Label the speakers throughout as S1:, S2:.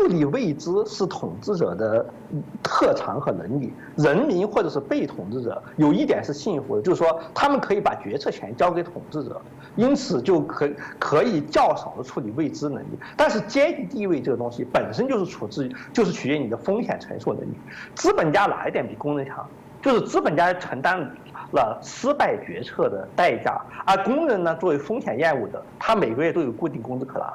S1: 理未知是统治者的特长和能力，人民或者是被统治者有一点是幸福的，就是说他们可以把决策权交给统治者，因此就可以较少的处理未知能力。但是阶级地位这个东西本身就是取决于你的风险承受能力。资本家哪一点比工人强？就是资本家承担了失败决策的代价，而工人呢，作为风险厌恶者，他每个月都有固定工资可拿。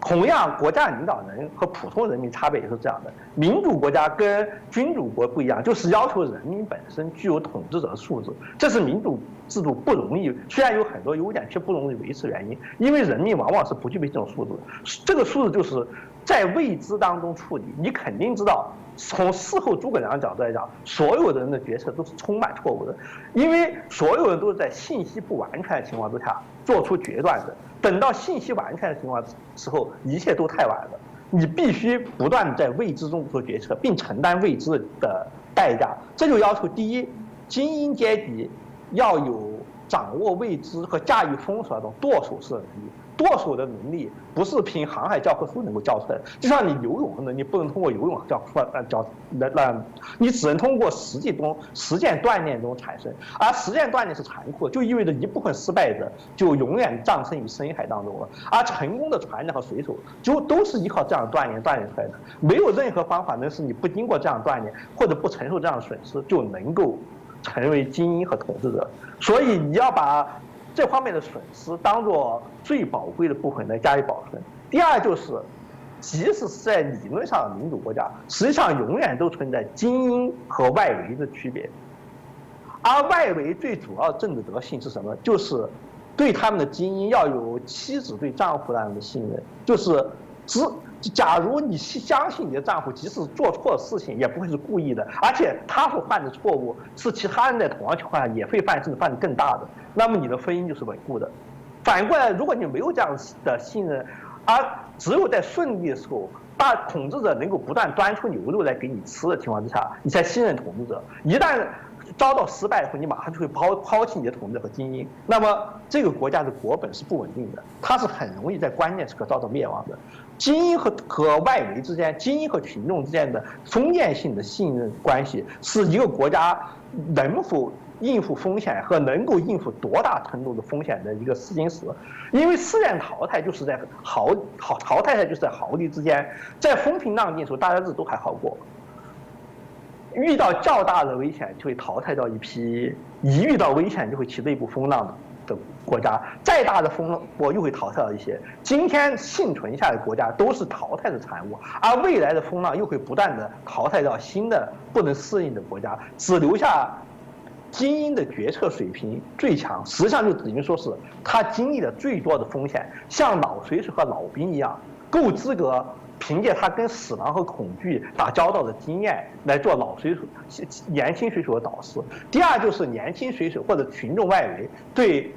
S1: 同样，国家领导人和普通人民差别也是这样的。民主国家跟君主国不一样，就是要求人民本身具有统治者的素质，这是民主制度不容易，虽然有很多优点，却不容易维持原因，因为人民往往是不具备这种素质。这个素质就是在未知当中处理，你肯定知道。从事后诸葛亮的角度来讲，所有人的决策都是充满错误的，因为所有人都是在信息不完全的情况之下做出决断的。等到信息完全的情况之后，一切都太晚了。你必须不断在未知中做决策，并承担未知的代价。这就要求第一，精英阶级要有掌握未知和驾驭风手那种舵手式的能力。舵手的能力不是凭航海教科书能够教出来的，就像你游泳的能力不能通过游泳教你只能通过实践锻炼中产生。而实践锻炼是残酷的，就意味着一部分失败者就永远葬身于深海当中了。而成功的船长和水手就都是依靠这样锻炼出来的，没有任何方法能使你不经过这样锻炼或者不承受这样的损失就能够成为精英和统治者。所以你要把这方面的损失当作最宝贵的部分来加以保存。第二就是，即使是在理论上的民主国家，实际上永远都存在精英和外围的区别。而外围最主要的政治德性是什么？就是对他们的精英要有妻子对丈夫那样的信任，就是假如你相信你的丈夫即使做错事情也不会是故意的，而且他所犯的错误是其他人在同样情况下也会犯，甚至犯得更大的，那么你的婚姻就是稳固的。反过来，如果你没有这样的信任，而只有在顺利的时候，大统治者能够不断端出牛肉来给你吃的情况之下，你才信任统治者。一旦遭到失败后，你马上就会抛弃你的统治和精英，那么这个国家的国本是不稳定的，它是很容易在关键时刻遭到灭亡的。精英和外围之间，精英和群众之间的封建性的信任关系，是一个国家能否应付风险和能够应付多大程度的风险的一个试金石。因为试验淘汰就是在淘汰就是在毫厘之间，在风平浪静的时候，大家日子都还好过。遇到较大的危险就会淘汰掉一批，一遇到危险就会起了一股风浪的国家，再大的风波又会淘汰掉一些。今天幸存下来的国家都是淘汰的产物，而未来的风浪又会不断的淘汰掉新的不能适应的国家，只留下精英的决策水平最强，实际上就等于说是他经历了最多的风险，像老水手和老兵一样，够资格凭借他跟死亡和恐惧打交道的经验来做年轻水手的导师。第二就是年轻水手或者群众外围对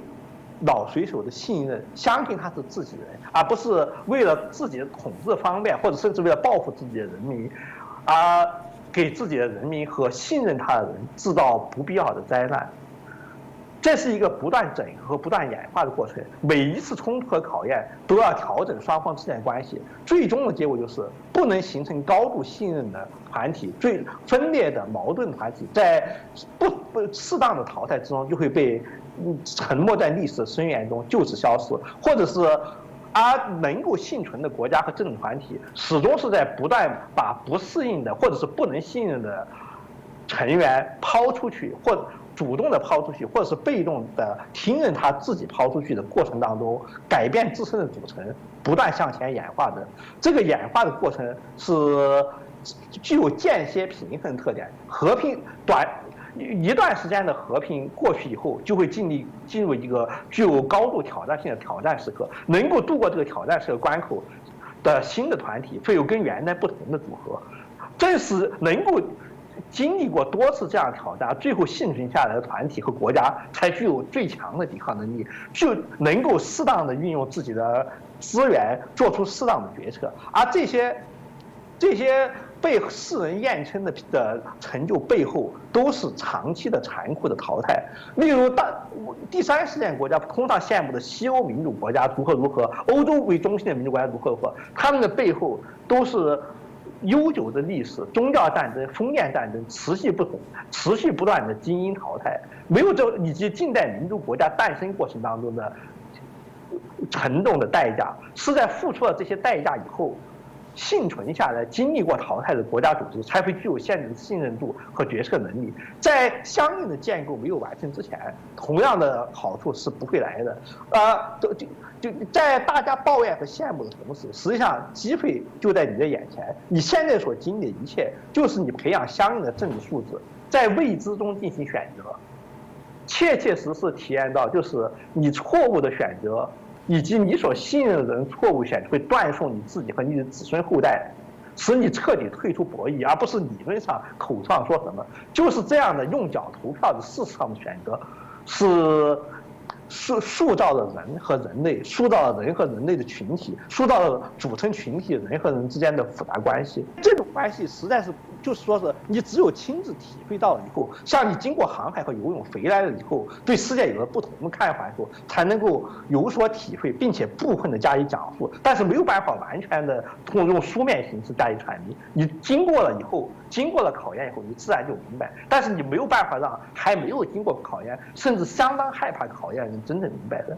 S1: 老水手的信任，相信他是自己人，而不是为了自己的统治方便，或者甚至为了报复自己的人民，而给自己的人民和信任他的人制造不必要的灾难。这是一个不断整合、不断演化的过程。每一次冲突和考验都要调整双方之间的关系，最终的结果就是不能形成高度信任的团体，最分裂的矛盾团体在不适当的淘汰之中就会被沉没在历史的深渊中，就此消失，或者是而能够幸存的国家和政治团体始终是在不断把不适应的或者是不能信任的成员抛出去，或者主动的抛出去，或者是被动的听任他自己抛出去的过程当中，改变自身的组成，不断向前演化的。这个演化的过程是具有间歇平衡特点，和平一段时间的和平过去以后，就会进入一个具有高度挑战性的挑战时刻。能够度过这个挑战时刻关口的新的团体，会有跟原来不同的组合。正是能够经历过多次这样的挑战，最后幸存下来的团体和国家，才具有最强的抵抗能力，就能够适当的运用自己的资源，做出适当的决策。而这些被世人艳称的成就背后，都是长期的残酷的淘汰。例如，第三世界国家通常羡慕的西欧民主国家如何，欧洲为中心的民主国家如何，他们的背后都是悠久的历史、宗教战争、封建战争持续不断的精英淘汰，没有以及近代民主国家诞生过程当中的沉重的代价，是在付出了这些代价以后，幸存下来、经历过淘汰的国家组织才会具有现在的信任度和决策能力。在相应的建构没有完成之前，同样的好处是不会来的。就在大家抱怨和羡慕的同时，实际上机会就在你的眼前。你现在所经历的一切，就是你培养相应的政治素质，在未知中进行选择，切切实实体验到，就是你错误的选择，以及你所信任的人错误选择，会断送你自己和你的子孙后代，使你彻底退出博弈，而不是理论上口上说什么。就是这样的用脚投票的事实上的选择，塑造了人和人类，塑造了人和人类的群体，塑造了组成群体人和人之间的复杂关系。这种关系实在是，就是说是你只有亲自体会到了以后，像你经过航海和游泳回来了以后，对世界有了不同的看法以后，才能够有所体会，并且部分的加以讲述。但是没有办法完全的用书面形式加以阐明。你经过了以后，经过了考验以后，你自然就明白。但是你没有办法让还没有经过考验，甚至相当害怕考验的人真正明白的。